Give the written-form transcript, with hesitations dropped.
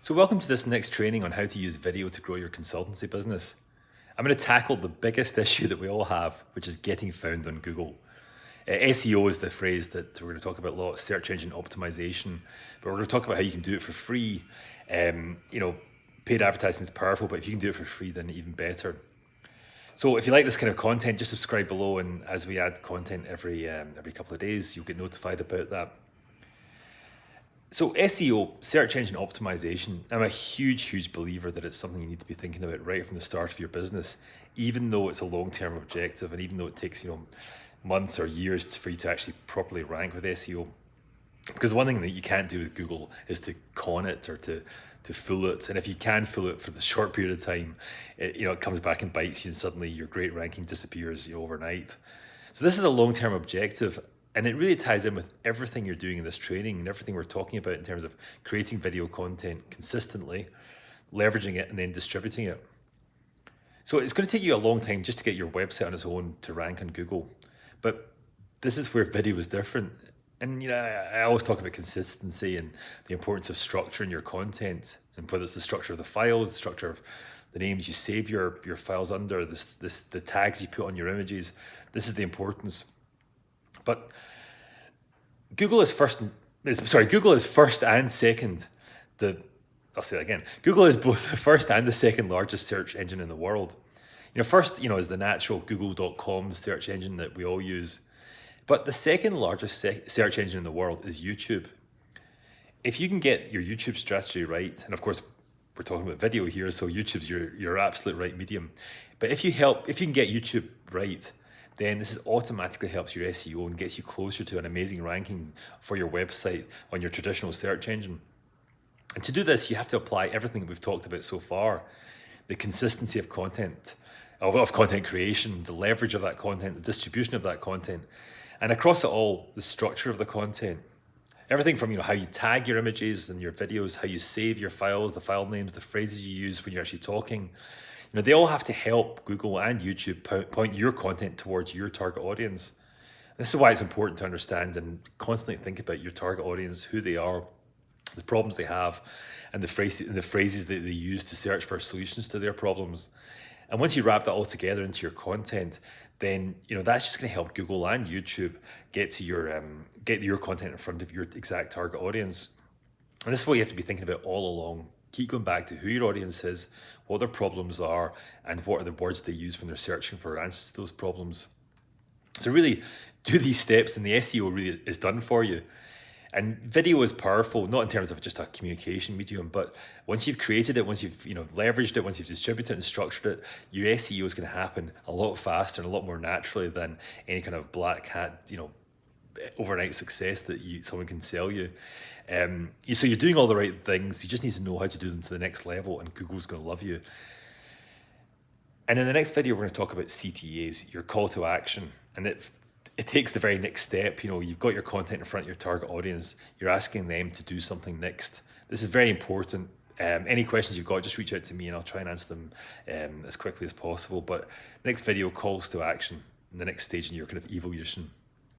So welcome to this next training on how to use video to grow your consultancy business. I'm going to tackle the biggest issue that we all have, which is getting found on Google. SEO is the phrase that we're going to talk about a lot, search engine optimization, but we're going to talk about how you can do it for free. Paid advertising is powerful, but if you can do it for free, then even better. So if you like this kind of content, just subscribe below, and as we add content every couple of days, you'll get notified about that. So SEO, search engine optimization, I'm a huge believer that it's something you need to be thinking about right from the start of your business, even though it's a long-term objective and even though it takes months or years for you to actually properly rank with SEO. Because one thing that you can't do with Google is to con it or to fool it. And if you can fool it for the short period of time, it comes back and bites you, and suddenly your great ranking disappears overnight. So this is a long-term objective. And it really ties in with everything you're doing in this training and everything we're talking about in terms of creating video content consistently, leveraging it, and then distributing it. So it's going to take you a long time just to get your website on its own to rank on Google. But this is where video is different. And I always talk about consistency and the importance of structure in your content, and whether it's the structure of the files, the structure of the names you save your files under, the tags you put on your images. This is the importance. But Google is first and second. I'll say that again. Google is both the first and the second largest search engine in the world. First, is the natural google.com search engine that we all use. But the second largest search engine in the world is YouTube. If you can get your YouTube strategy right, and of course, we're talking about video here, so YouTube's your absolute right medium. But if you can get YouTube right, then this automatically helps your SEO and gets you closer to an amazing ranking for your website on your traditional search engine. And to do this, you have to apply everything that we've talked about so far: the consistency of content, of content creation, the leverage of that content, the distribution of that content, and across it all, the structure of the content. Everything from how you tag your images and your videos, how you save your files, the file names, the phrases you use when you're actually talking. They all have to help Google and YouTube point your content towards your target audience. This is why it's important to understand and constantly think about your target audience, who they are, the problems they have, and the phrases that they use to search for solutions to their problems. And once you wrap that all together into your content, then that's just going to help Google and YouTube get your content in front of your exact target audience. And this is what you have to be thinking about all along. Keep going back to who your audience is, what their problems are, and what are the words they use when they're searching for answers to those problems. So really do these steps and the SEO really is done for you. And video is powerful, not in terms of just a communication medium, but once you've created it, once you've leveraged it, once you've distributed it and structured it, your SEO is going to happen a lot faster and a lot more naturally than any kind of black hat, overnight success that someone can sell you. So you're doing all the right things. You just need to know how to do them to the next level, and Google's going to love you. And in the next video, we're going to talk about CTAs, your call to action. And it takes the very next step. You've got your content in front of your target audience. You're asking them to do something next. This is very important. Any questions you've got, just reach out to me and I'll try and answer them as quickly as possible. But next video, calls to action, and the next stage in your kind of evolution.